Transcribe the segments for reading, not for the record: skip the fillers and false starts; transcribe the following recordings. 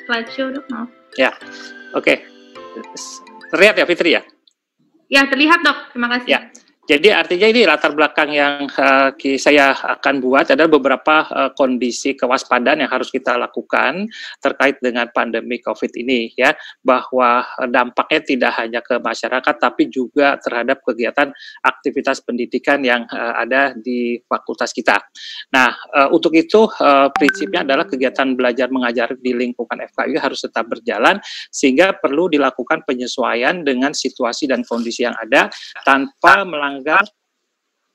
slideshow dok, maaf. Ya, oke. Terlihat ya Fitri ya? Ya, terlihat dok, terima kasih. Ya. Jadi artinya ini latar belakang yang saya akan buat adalah beberapa kondisi kewaspadaan yang harus kita lakukan terkait dengan pandemi COVID ini ya, bahwa dampaknya tidak hanya ke masyarakat tapi juga terhadap kegiatan aktivitas pendidikan yang ada di fakultas kita. Nah, untuk itu prinsipnya adalah kegiatan belajar mengajar di lingkungan FKUI harus tetap berjalan sehingga perlu dilakukan penyesuaian dengan situasi dan kondisi yang ada tanpa melanggar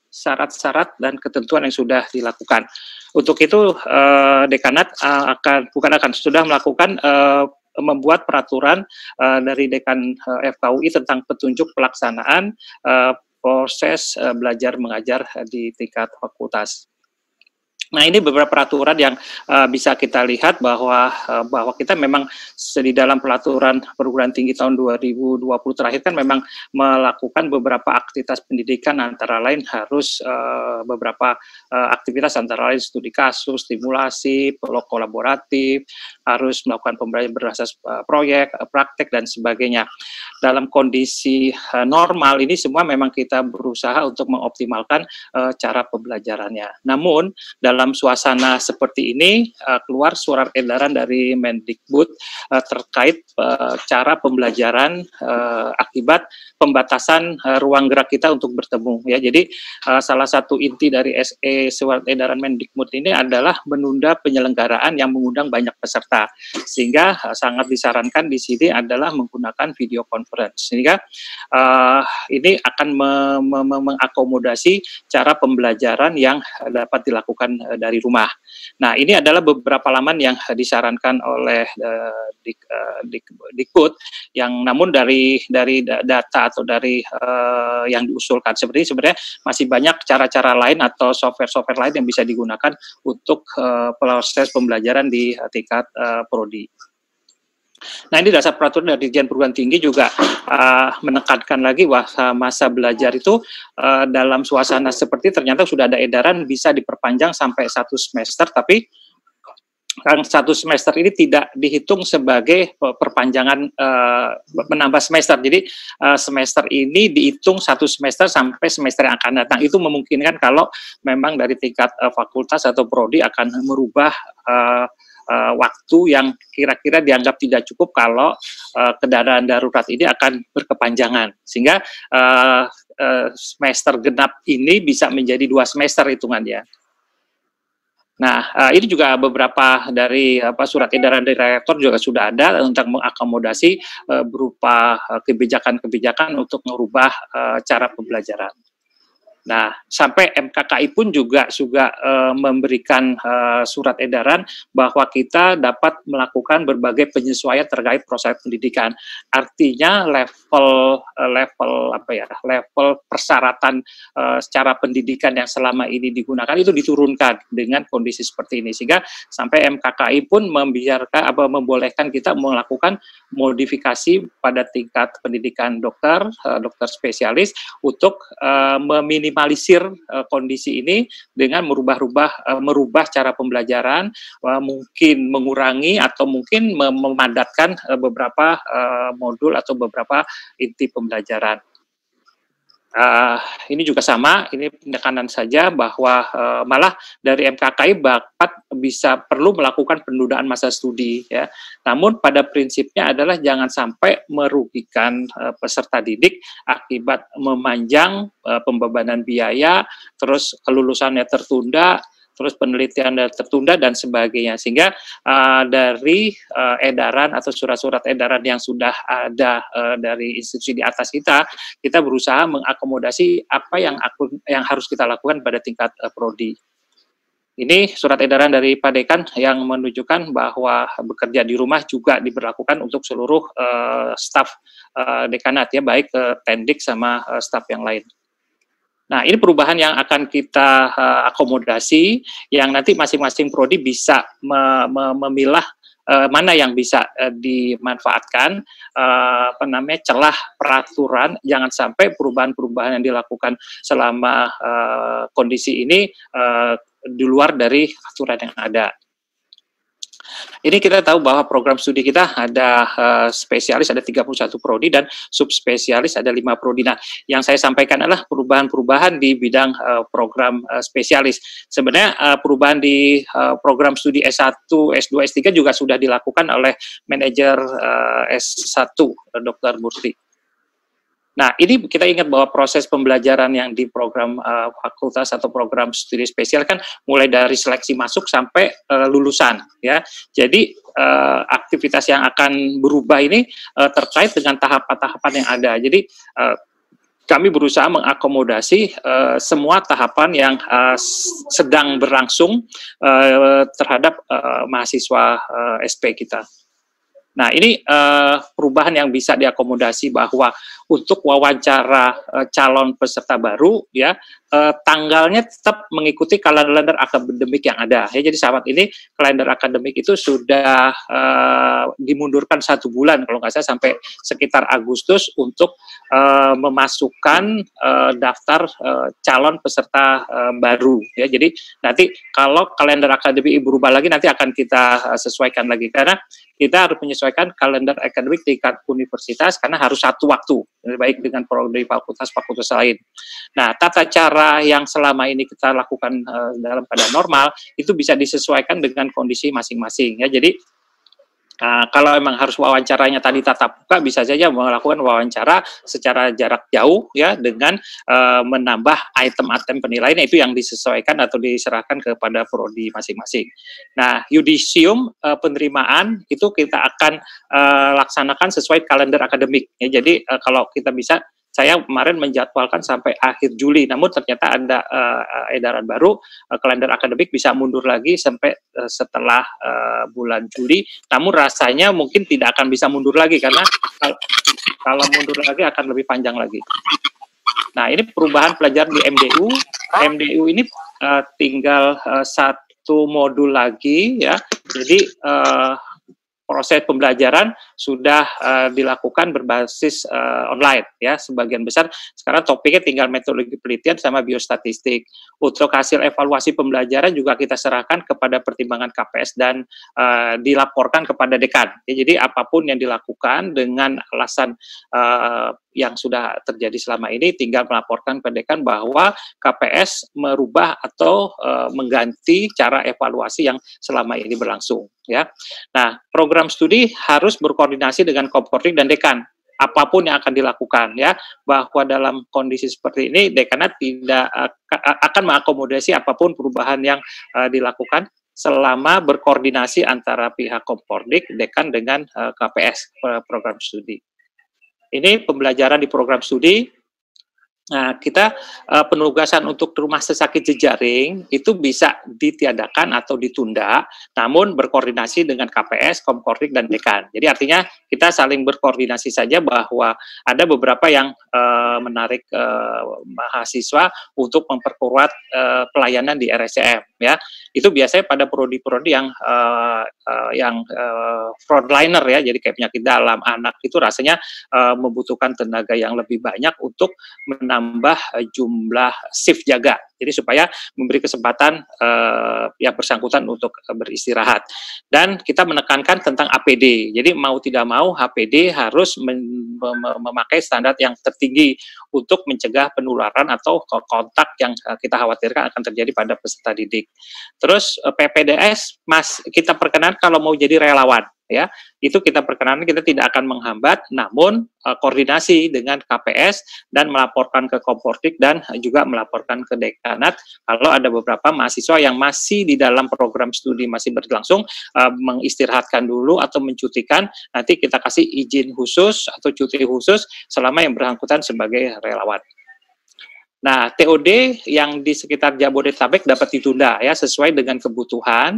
syarat-syarat dan ketentuan yang sudah dilakukan. Untuk itu dekanat sudah melakukan membuat peraturan dari dekan FKUI tentang petunjuk pelaksanaan proses belajar mengajar di tingkat fakultas. Nah, ini beberapa peraturan yang bisa kita lihat bahwa kita memang di dalam peraturan perguruan tinggi tahun 2020 terakhir kan memang melakukan beberapa aktivitas pendidikan, antara lain harus beberapa aktivitas antara lain studi kasus, stimulasi, kolaboratif, harus melakukan pembelajaran berdasarkan proyek, praktek dan sebagainya. Dalam kondisi normal ini semua memang kita berusaha untuk mengoptimalkan cara pembelajarannya. Namun dalam suasana seperti ini keluar surat edaran dari Mendikbud terkait cara pembelajaran akibat pembatasan ruang gerak kita untuk bertemu ya. Jadi salah satu inti dari SE surat edaran Mendikbud ini adalah menunda penyelenggaraan yang mengundang banyak peserta, sehingga sangat disarankan di sini adalah menggunakan video conference, sehingga ini akan mengakomodasi cara pembelajaran yang dapat dilakukan dari rumah. Nah, ini adalah beberapa laman yang disarankan oleh Dikbud, yang namun dari data atau dari yang diusulkan seperti ini sebenarnya masih banyak cara-cara lain atau software-software lain yang bisa digunakan untuk proses pembelajaran di tingkat prodi. Nah, ini dasar peraturan dari Dirjen Perguruan Tinggi juga menekankan lagi bahwa masa belajar itu dalam suasana seperti ternyata sudah ada edaran bisa diperpanjang sampai 1 semester, tapi yang 1 semester ini tidak dihitung sebagai perpanjangan menambah semester. Jadi semester ini dihitung 1 semester sampai semester yang akan datang. Itu memungkinkan kalau memang dari tingkat fakultas atau prodi akan merubah waktu yang kira-kira dianggap tidak cukup kalau keadaan darurat ini akan berkepanjangan, sehingga semester genap ini bisa menjadi 2 semester hitungannya. Nah, ini juga beberapa dari surat edaran dari rektor juga sudah ada untuk mengakomodasi berupa kebijakan-kebijakan untuk merubah cara pembelajaran. Nah, sampai MKKI pun juga memberikan surat edaran bahwa kita dapat melakukan berbagai penyesuaian terkait proses pendidikan. Artinya level persyaratan secara pendidikan yang selama ini digunakan itu diturunkan dengan kondisi seperti ini, sehingga sampai MKKI pun membolehkan kita melakukan modifikasi pada tingkat pendidikan dokter spesialis untuk meminimalisir kondisi ini dengan merubah cara pembelajaran, mungkin mengurangi atau mungkin memadatkan beberapa modul atau beberapa inti pembelajaran. Ini juga sama, ini penekanan saja bahwa malah dari MKKI perlu melakukan penundaan masa studi ya. Namun pada prinsipnya adalah jangan sampai merugikan peserta didik akibat memanjang pembebanan biaya, terus kelulusannya tertunda, terus penelitian tertunda dan sebagainya, sehingga dari edaran atau surat-surat edaran yang sudah ada dari institusi di atas kita berusaha mengakomodasi apa yang harus kita lakukan pada tingkat prodi. Ini surat edaran dari Pak Dekan yang menunjukkan bahwa bekerja di rumah juga diberlakukan untuk seluruh staf dekanat ya, baik tendik sama staf yang lain. Nah, ini perubahan yang akan kita akomodasi, yang nanti masing-masing prodi bisa memilah mana yang bisa dimanfaatkan, celah peraturan, jangan sampai perubahan-perubahan yang dilakukan selama kondisi ini di luar dari aturan yang ada. Ini kita tahu bahwa program studi kita ada spesialis ada 31 prodi dan subspesialis ada 5 prodi. Nah, yang saya sampaikan adalah perubahan-perubahan di bidang program spesialis. Sebenarnya perubahan di program studi S1, S2, S3 juga sudah dilakukan oleh manajer S1 Dr. Murti. Nah, ini kita ingat bahwa proses pembelajaran yang di program fakultas atau program studi spesial kan mulai dari seleksi masuk sampai lulusan, ya. Jadi aktivitas yang akan berubah ini terkait dengan tahapan-tahapan yang ada. Jadi kami berusaha mengakomodasi semua tahapan yang sedang berlangsung terhadap mahasiswa SP kita. Nah, ini perubahan yang bisa diakomodasi bahwa untuk wawancara calon peserta baru, ya, tanggalnya tetap mengikuti kalender akademik yang ada. Ya, jadi saat ini kalender akademik itu sudah dimundurkan 1 bulan, kalau nggak salah sampai sekitar Agustus untuk memasukkan daftar calon peserta baru. Ya, jadi nanti kalau kalender akademik berubah lagi, nanti akan kita sesuaikan lagi karena kita harus menyesuaikan kalender akademik tingkat universitas karena harus satu waktu, baik dengan prodi fakultas-fakultas lain. Nah, tata cara yang selama ini kita lakukan dalam keadaan normal itu bisa disesuaikan dengan kondisi masing-masing. Ya, jadi kalau memang harus wawancaranya tadi tatap muka, bisa saja melakukan wawancara secara jarak jauh, ya, dengan menambah item-item penilaian itu yang disesuaikan atau diserahkan kepada prodi masing-masing. Nah, yudisium penerimaan itu kita akan laksanakan sesuai kalender akademik. Ya, jadi kalau kita bisa, saya kemarin menjadwalkan sampai akhir Juli, namun ternyata ada edaran baru, kalender akademik bisa mundur lagi sampai setelah bulan Juli, namun rasanya mungkin tidak akan bisa mundur lagi, karena kalau mundur lagi akan lebih panjang lagi. Nah, ini perubahan pelajaran di MDU. MDU ini tinggal 1 modul lagi, ya, jadi proses pembelajaran sudah dilakukan berbasis online, ya, sebagian besar. Sekarang topiknya tinggal metodologi penelitian sama biostatistik. Untuk hasil evaluasi pembelajaran juga kita serahkan kepada pertimbangan KPS dan dilaporkan kepada dekan. Ya, jadi apapun yang dilakukan dengan alasan yang sudah terjadi selama ini, tinggal melaporkan ke dekan bahwa KPS merubah atau mengganti cara evaluasi yang selama ini berlangsung, ya. Nah, program studi harus berkoordinasi dengan Komkordik dan dekan apapun yang akan dilakukan, ya, bahwa dalam kondisi seperti ini dekanat tidak akan mengakomodasi apapun perubahan yang dilakukan selama berkoordinasi antara pihak Komkordik, dekan dengan KPS program studi. Ini pembelajaran di program studi. Nah, kita penugasan untuk rumah sakit jejaring itu bisa ditiadakan atau ditunda, namun berkoordinasi dengan KPS, Komkordik, dan dekan. Jadi artinya kita saling berkoordinasi saja bahwa ada beberapa yang menarik mahasiswa untuk memperkuat pelayanan di RSCM, ya. Itu biasanya pada prodi-prodi yang frontliner, ya, jadi kayak penyakit dalam, anak, itu rasanya membutuhkan tenaga yang lebih banyak untuk menambah jumlah shift jaga. Jadi supaya memberi kesempatan yang bersangkutan untuk beristirahat. Dan kita menekankan tentang APD. Jadi mau tidak mau HPD harus memakai standar yang tertinggi untuk mencegah penularan atau kontak yang kita khawatirkan akan terjadi pada peserta didik. Terus PPDS kita perkenankan kalau mau jadi relawan, ya, itu kita perkenankan, kita tidak akan menghambat, namun koordinasi dengan KPS dan melaporkan ke Komkordik dan juga melaporkan ke dekanat kalau ada beberapa mahasiswa yang masih di dalam program studi masih berlangsung, mengistirahatkan dulu atau mencutikan, nanti kita kasih izin khusus atau cuti khusus selama yang bersangkutan sebagai relawan. Nah, TOD yang di sekitar Jabodetabek dapat ditunda, ya, sesuai dengan kebutuhan.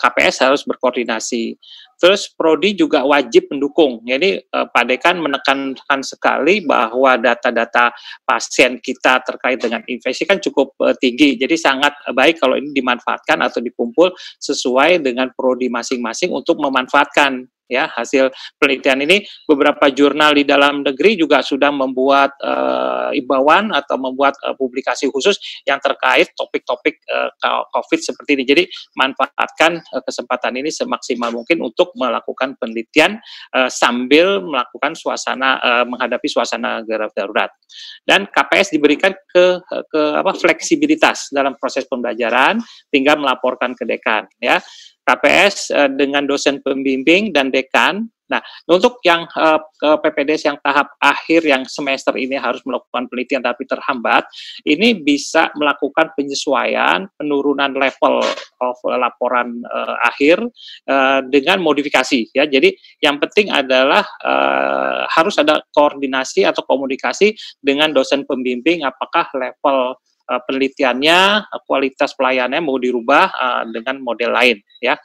KPS harus berkoordinasi. Terus prodi juga wajib mendukung. Jadi Pak Dekan menekankan sekali bahwa data-data pasien kita terkait dengan infeksi kan cukup tinggi. Jadi sangat baik kalau ini dimanfaatkan atau dikumpul sesuai dengan prodi masing-masing untuk memanfaatkan ya. Hasil penelitian ini beberapa jurnal di dalam negeri juga sudah membuat imbauan atau membuat publikasi khusus yang terkait topik-topik COVID seperti ini. Jadi manfaatkan kesempatan ini semaksimal mungkin untuk melakukan penelitian sambil melakukan menghadapi suasana darurat. Dan KPS diberikan fleksibilitas dalam proses pembelajaran, tinggal melaporkan ke dekan, ya. KPS dengan dosen pembimbing dan dekan. Nah, untuk yang PPDS yang tahap akhir yang semester ini harus melakukan penelitian tapi terhambat, ini bisa melakukan penyesuaian, penurunan level of laporan akhir dengan modifikasi, ya. Jadi yang penting adalah harus ada koordinasi atau komunikasi dengan dosen pembimbing apakah level penelitiannya, kualitas pelayanannya mau dirubah dengan model lain, ya.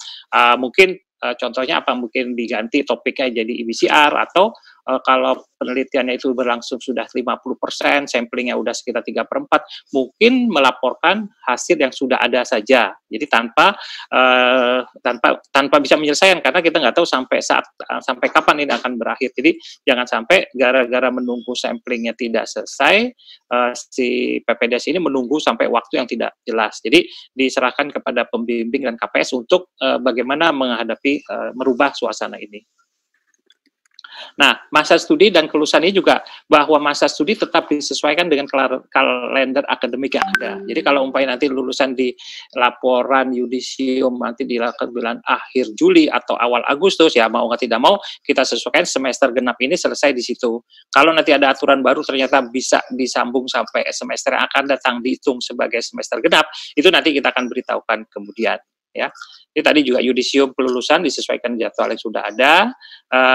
Mungkin contohnya apa, mungkin diganti topiknya jadi IBCR atau kalau penelitiannya itu berlangsung sudah 50%, samplingnya udah sekitar 3/4, mungkin melaporkan hasil yang sudah ada saja. Jadi tanpa bisa menyelesaikan, karena kita nggak tahu sampai kapan ini akan berakhir. Jadi jangan sampai gara-gara menunggu samplingnya tidak selesai, si PPDS ini menunggu sampai waktu yang tidak jelas. Jadi diserahkan kepada pembimbing dan KPS untuk bagaimana menghadapi merubah suasana ini. Nah, masa studi dan kelulusan ini juga bahwa masa studi tetap disesuaikan dengan kalender akademik yang ada. Jadi kalau umpamanya nanti lulusan di laporan yudisium nanti dilakukan bulan akhir Juli atau awal Agustus, ya mau nggak tidak mau kita sesuaikan semester genap ini selesai di situ. Kalau nanti ada aturan baru ternyata bisa disambung sampai semester yang akan datang dihitung sebagai semester genap, itu nanti kita akan beritahukan kemudian, ya. Ini tadi juga yudisium kelulusan disesuaikan jadwal yang sudah ada.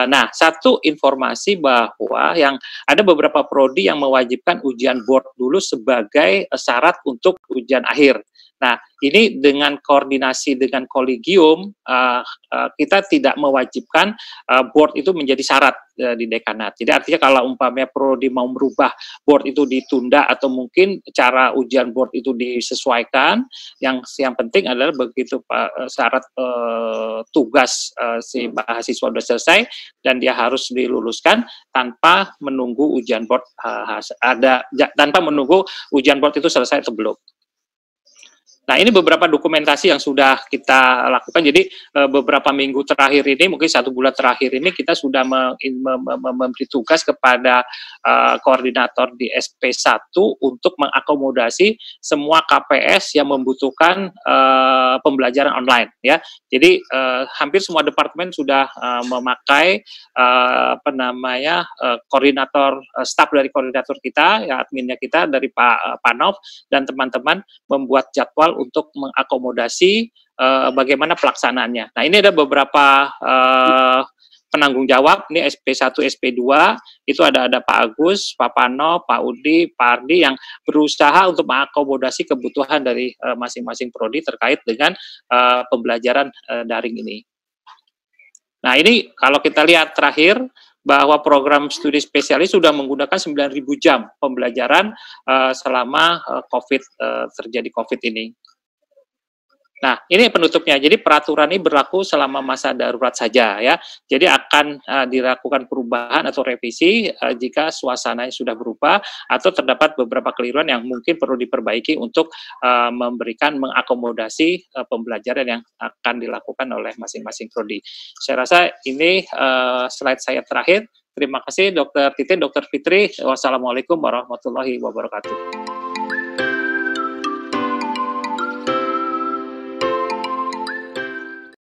Nah, satu informasi bahwa yang ada beberapa prodi yang mewajibkan ujian board dulu sebagai syarat untuk ujian akhir. Nah, ini dengan koordinasi dengan kolegium, kita tidak mewajibkan board itu menjadi syarat di dekanat. Jadi artinya kalau umpamanya prodi mau merubah board itu ditunda atau mungkin cara ujian board itu disesuaikan, yang penting adalah begitu syarat tugas si mahasiswa sudah selesai dan dia harus diluluskan tanpa menunggu ujian board tanpa menunggu ujian board itu selesai atau belum. Nah, ini beberapa dokumentasi yang sudah kita lakukan. Jadi beberapa minggu terakhir ini, mungkin 1 bulan terakhir ini, kita sudah memberi tugas kepada koordinator di SP1 untuk mengakomodasi semua KPS yang membutuhkan pembelajaran online, ya. Jadi hampir semua departemen sudah memakai koordinator, staf dari koordinator kita, ya, adminnya kita dari Pak Panov dan teman-teman membuat jadwal untuk mengakomodasi bagaimana pelaksanaannya. Nah, ini ada beberapa penanggung jawab, ini SP1, SP2, itu ada Pak Agus, Pak Pano, Pak Udi, Pak Ardi yang berusaha untuk mengakomodasi kebutuhan dari masing-masing prodi terkait dengan pembelajaran daring ini. Nah, ini kalau kita lihat terakhir, bahwa program studi spesialis sudah menggunakan 9.000 jam pembelajaran selama terjadi COVID ini. Nah, ini penutupnya. Jadi peraturan ini berlaku selama masa darurat saja, ya. Jadi akan dilakukan perubahan atau revisi jika suasananya sudah berubah atau terdapat beberapa keliruan yang mungkin perlu diperbaiki untuk mengakomodasi pembelajaran yang akan dilakukan oleh masing-masing prodi. Saya rasa ini slide saya terakhir. Terima kasih Dr. Titin, Dr. Fitri. Wassalamualaikum warahmatullahi wabarakatuh.